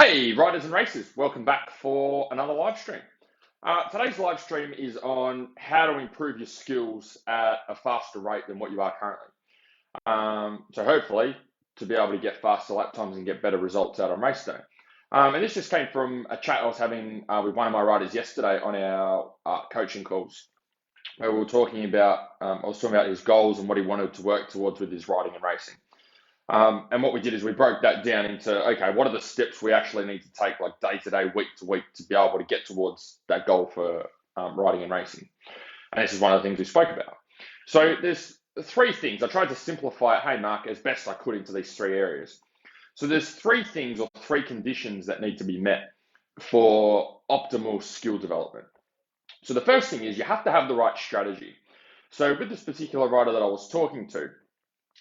Hey, riders and racers, welcome back for another live stream. Today's live stream is on how to improve your skills at a faster rate than what you are currently. So hopefully to be able to get faster lap times and get better results out on race day. And this just came from a chat I was having with one of my riders yesterday on our coaching calls, where we were talking about, I was talking about his goals and what he wanted to work towards with his riding and racing. And what we did is we broke that down into, okay, what are the steps we actually need to take, like day to day, week to week, to be able to get towards that goal for riding and racing. And this is one of the things we spoke about. So there's three things. I tried to simplify it, hey, Mark, as best I could into these three areas. So there's three things or three conditions that need to be met for optimal skill development. So the first thing is you have to have the right strategy. So with this particular rider that I was talking to,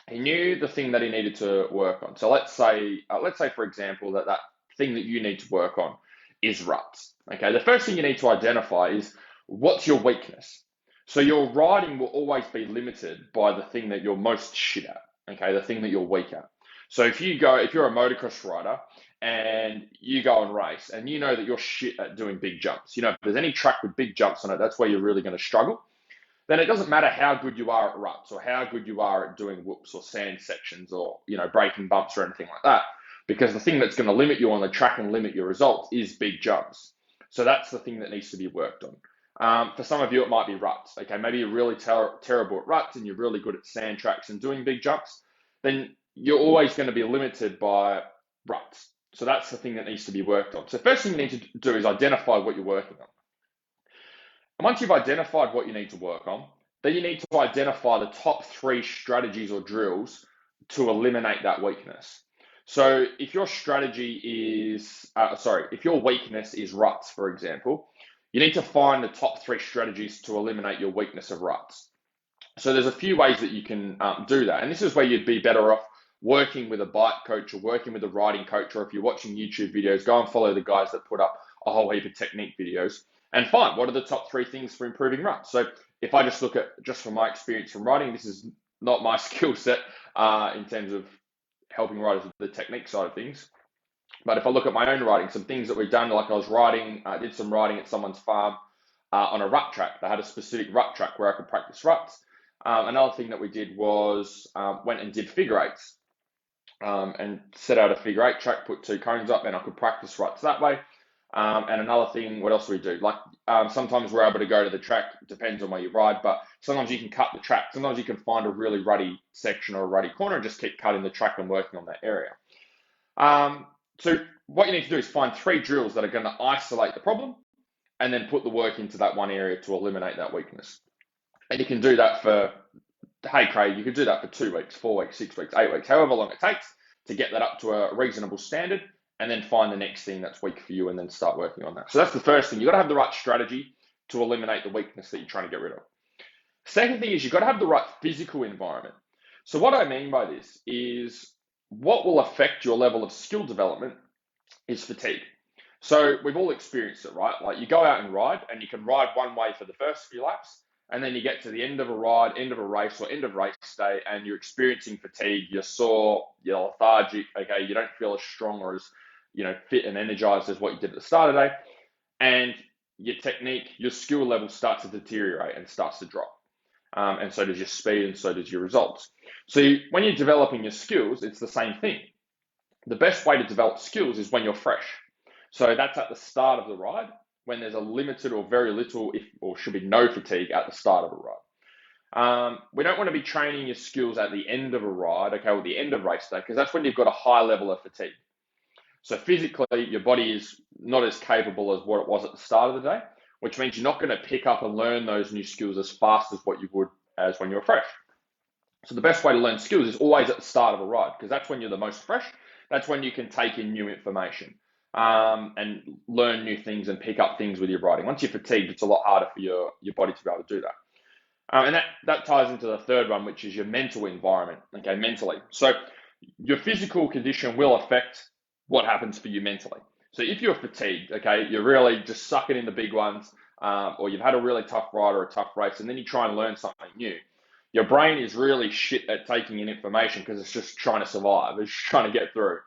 he knew the thing that he needed to work on. So let's say for example, that thing that you need to work on is ruts. Okay, the first thing you need to identify is what's your weakness. So your riding will always be limited by the thing that you're most shit at. Okay, the thing that you're weak at. So if you're a motocross rider and you go and race and you know that you're shit at doing big jumps, if there's any track with big jumps on it, that's where you're really going to struggle. Then it doesn't matter how good you are at ruts or how good you are at doing whoops or sand sections or breaking bumps or anything like that, because the thing that's going to limit you on the track and limit your results is big jumps. So that's the thing that needs to be worked on. For some of you, it might be ruts. Okay, maybe you're really terrible at ruts and you're really good at sand tracks and doing big jumps. Then you're always going to be limited by ruts. So that's the thing that needs to be worked on. So first thing you need to do is identify what you're working on. And once you've identified what you need to work on, then you need to identify the top three strategies or drills to eliminate that weakness. So if your if your weakness is ruts, for example, you need to find the top three strategies to eliminate your weakness of ruts. So there's a few ways that you can do that. And this is where you'd be better off working with a bike coach or working with a riding coach, or if you're watching YouTube videos, go and follow the guys that put up a whole heap of technique videos and find what are the top three things for improving ruts. So if I just look at, just from my experience from riding, this is not my skill set in terms of helping riders with the technique side of things. But if I look at my own riding, some things that we've done, like I did some riding at someone's farm on a rut track. They had a specific rut track where I could practice ruts. Another thing that we did was went and did figure eights and set out a figure eight track, put two cones up, and I could practice ruts that way. And another thing, what else do we do? Like sometimes we're able to go to the track, depends on where you ride, but sometimes you can cut the track. Sometimes you can find a really ruddy section or a ruddy corner and just keep cutting the track and working on that area. So what you need to do is find three drills that are going to isolate the problem and then put the work into that one area to eliminate that weakness. And you can do that for, hey Craig, you can do that for 2 weeks, 4 weeks, 6 weeks, 8 weeks, however long it takes to get that up to a reasonable standard, and then find the next thing that's weak for you and then start working on that. So that's the first thing. You've got to have the right strategy to eliminate the weakness that you're trying to get rid of. Second thing is you've got to have the right physical environment. So what I mean by this is what will affect your level of skill development is fatigue. So we've all experienced it, right? Like you go out and ride and you can ride one way for the first few laps, and then you get to the end of a ride, end of a race, or end of race day, and you're experiencing fatigue, you're sore, you're lethargic, okay, you don't feel as strong or as fit and energized as what you did at the start of the day, and your technique, your skill level starts to deteriorate and starts to drop. And so does your speed, and so does your results. So when you're developing your skills, it's the same thing. The best way to develop skills is when you're fresh. So that's at the start of the ride, when there's a limited or very little, or should be no fatigue at the start of a ride. We don't want to be training your skills at the end of a ride, okay, or the end of race day, because that's when you've got a high level of fatigue. So physically, your body is not as capable as what it was at the start of the day, which means you're not going to pick up and learn those new skills as fast as what you would as when you're fresh. So the best way to learn skills is always at the start of a ride, because that's when you're the most fresh. That's when you can take in new information and learn new things and pick up things with your riding. Once you're fatigued, it's a lot harder for your body to be able to do that. And that ties into the third one, which is your mental environment, okay, mentally. So your physical condition will affect what happens for you mentally. So if you're fatigued, okay, you're really just sucking in the big ones, or you've had a really tough ride or a tough race, and then you try and learn something new, your brain is really shit at taking in information because it's just trying to survive. It's trying to get through.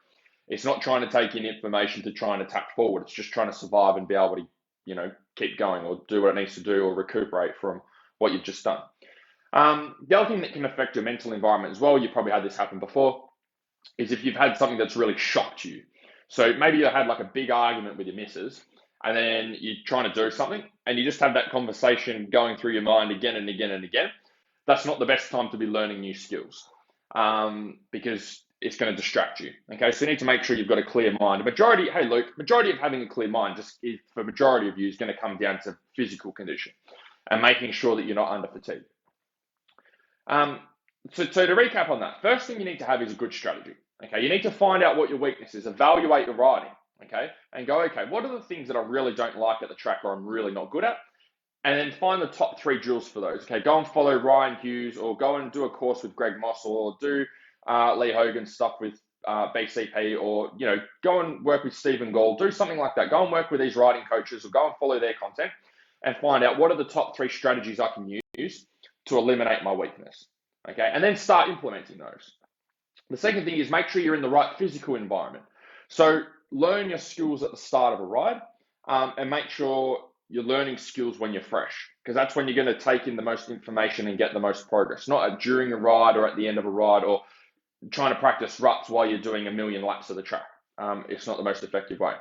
It's not trying to take in information to try and attack forward. It's just trying to survive and be able to, keep going or do what it needs to do or recuperate from what you've just done. The other thing that can affect your mental environment as well, you probably had this happen before, is if you've had something that's really shocked you. So maybe you had like a big argument with your missus, and then you're trying to do something, and you just have that conversation going through your mind again and again and again. That's not the best time to be learning new skills, because it's going to distract you. Okay, so you need to make sure you've got a clear mind. Majority of having a clear mind, just for majority of you, is going to come down to physical condition and making sure that you're not under fatigue. So to recap on that, first thing you need to have is a good strategy. Okay, you need to find out what your weakness is, evaluate your riding, okay, and go, okay, what are the things that I really don't like at the track or I'm really not good at? And then find the top 3 drills for those. Okay, go and follow Ryan Hughes, or go and do a course with Greg Mossel, or do Lee Hogan's stuff with BCP, or go and work with Stephen Gall. Do something like that. Go and work with these riding coaches, or go and follow their content, and find out what are the top 3 strategies I can use to eliminate my weakness. Okay, and then start implementing those. The second thing is make sure you're in the right physical environment. So learn your skills at the start of a ride, and make sure you're learning skills when you're fresh, because that's when you're going to take in the most information and get the most progress, not during a ride or at the end of a ride or trying to practice ruts while you're doing a million laps of the track. It's not the most effective way.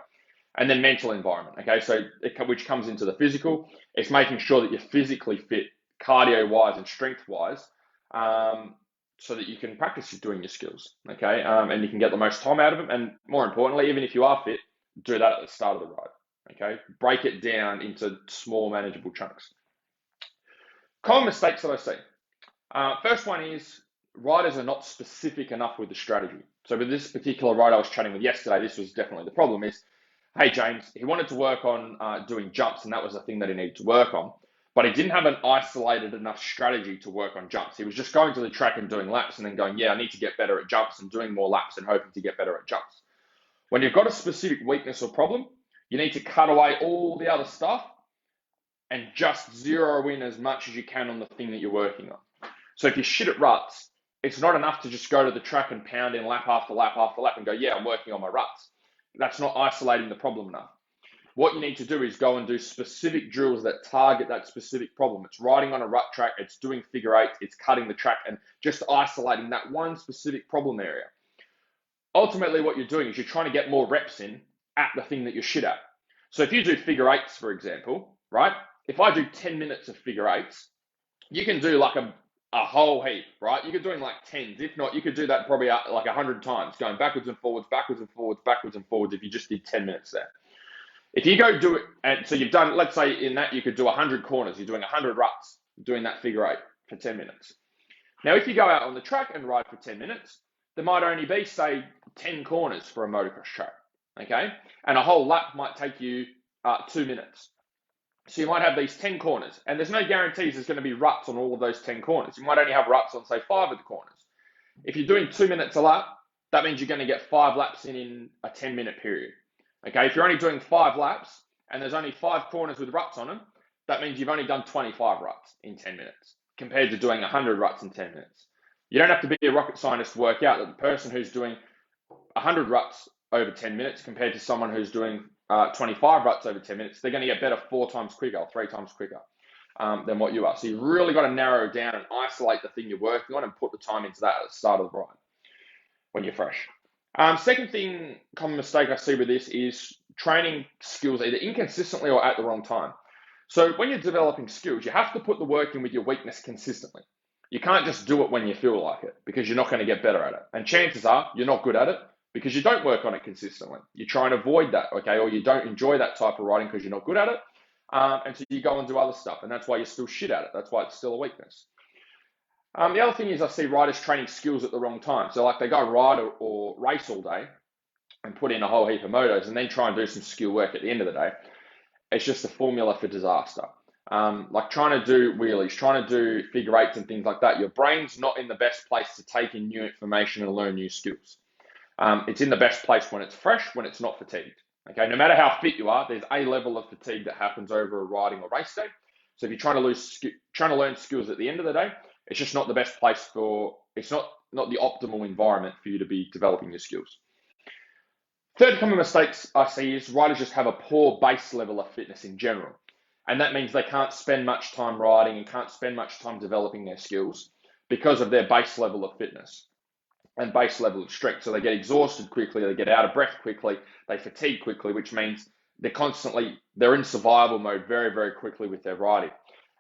And then mental environment, okay, so which comes into the physical. It's making sure that you're physically fit, cardio-wise and strength-wise, so that you can practice doing your skills, okay, and you can get the most time out of them. And more importantly, even if you are fit, do that at the start of the ride, okay? Break it down into small, manageable chunks. Common mistakes that I see. First one is riders are not specific enough with the strategy. So with this particular rider I was chatting with yesterday, this was definitely the problem is, hey, James, he wanted to work on doing jumps, and that was the thing that he needed to work on. But he didn't have an isolated enough strategy to work on jumps. He was just going to the track and doing laps and then going, yeah, I need to get better at jumps, and doing more laps and hoping to get better at jumps. When you've got a specific weakness or problem, you need to cut away all the other stuff and just zero in as much as you can on the thing that you're working on. So if you're shit at ruts, it's not enough to just go to the track and pound in lap after lap after lap and go, yeah, I'm working on my ruts. That's not isolating the problem enough. What you need to do is go and do specific drills that target that specific problem. It's riding on a rut track, it's doing figure eights, it's cutting the track, and just isolating that one specific problem area. Ultimately, what you're doing is you're trying to get more reps in at the thing that you're shit at. So if you do figure eights, for example, right? If I do 10 minutes of figure eights, you can do like a whole heap, right? You could doing like 10s. If not, you could do that probably like 100 times, going backwards and forwards, backwards and forwards, backwards and forwards, if you just did 10 minutes there. If you go do it, and so you've done, let's say in that you could do 100 corners, you're doing 100 ruts, doing that figure eight for 10 minutes. Now, if you go out on the track and ride for 10 minutes, there might only be, say, 10 corners for a motocross track, okay? And a whole lap might take you 2 minutes. So you might have these 10 corners, and there's no guarantees there's going to be ruts on all of those 10 corners. You might only have ruts on, say, 5 of the corners. If you're doing 2 minutes a lap, that means you're going to get 5 laps in a 10-minute period. Okay, if you're only doing 5 laps and there's only 5 corners with ruts on them, that means you've only done 25 ruts in 10 minutes compared to doing 100 ruts in 10 minutes. You don't have to be a rocket scientist to work out that the person who's doing 100 ruts over 10 minutes compared to someone who's doing 25 ruts over 10 minutes, they're going to get better 4 times quicker or 3 times quicker than what you are. So you've really got to narrow down and isolate the thing you're working on and put the time into that at the start of the ride when you're fresh. Second thing, common mistake I see with this is training skills either inconsistently or at the wrong time. So when you're developing skills, you have to put the work in with your weakness consistently. You can't just do it when you feel like it, because you're not going to get better at it. And chances are you're not good at it because you don't work on it consistently. You try and avoid that, okay? Or you don't enjoy that type of riding because you're not good at it. And so you go and do other stuff, and that's why you're still shit at it. That's why it's still a weakness. The other thing is I see riders training skills at the wrong time. So like they go ride or race all day and put in a whole heap of motos and then try and do some skill work at the end of the day. It's just a formula for disaster. Like trying to do wheelies, trying to do figure eights and things like that. Your brain's not in the best place to take in new information and learn new skills. It's in the best place when it's fresh, when it's not fatigued. Okay, no matter how fit you are, there's a level of fatigue that happens over a riding or race day. So if you're trying to learn skills at the end of the day, it's just not the best place it's not the optimal environment for you to be developing your skills. Third common mistakes I see is riders just have a poor base level of fitness in general. And that means they can't spend much time riding and can't spend much time developing their skills because of their base level of fitness and base level of strength. So they get exhausted quickly, they get out of breath quickly, they fatigue quickly, which means they're in survival mode very, very quickly with their riding.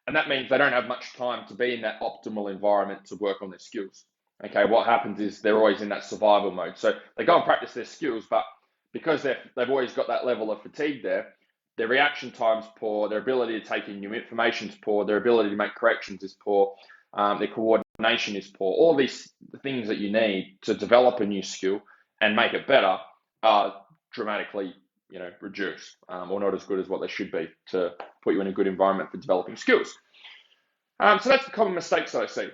And that means they don't have much time to be in that optimal environment to work on their skills. Okay, what happens is they're always in that survival mode. So they go and practice their skills, but because they've always got that level of fatigue there, their reaction time's poor, their ability to take in new information is poor, their ability to make corrections is poor, their coordination is poor. All these things that you need to develop a new skill and make it better are dramatically, reduced or not as good as what they should be to put you in a good environment for developing skills. So that's the common mistakes that I see.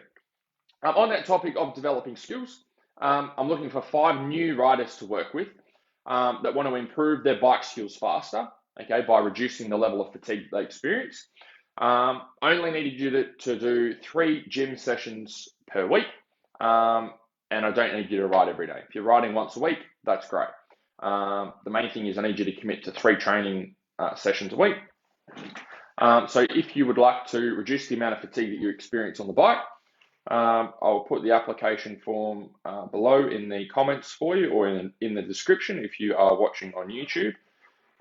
On that topic of developing skills, I'm looking for 5 new riders to work with that want to improve their bike skills faster, okay, by reducing the level of fatigue they experience. I only needed you to do 3 gym sessions per week, and I don't need you to ride every day. If you're riding once a week, that's great. The main thing is I need you to commit to 3 training sessions a week. So if you would like to reduce the amount of fatigue that you experience on the bike, I'll put the application form below in the comments for you, or in the description if you are watching on YouTube.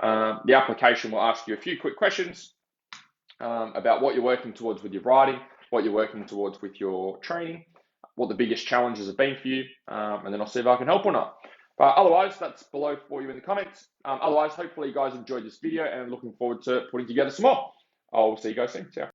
The application will ask you a few quick questions about what you're working towards with your riding, what you're working towards with your training, what the biggest challenges have been for you, and then I'll see if I can help or not. But otherwise, that's below for you in the comments. Otherwise, hopefully you guys enjoyed this video and I'm looking forward to putting together some more. I'll see you guys soon. Ciao.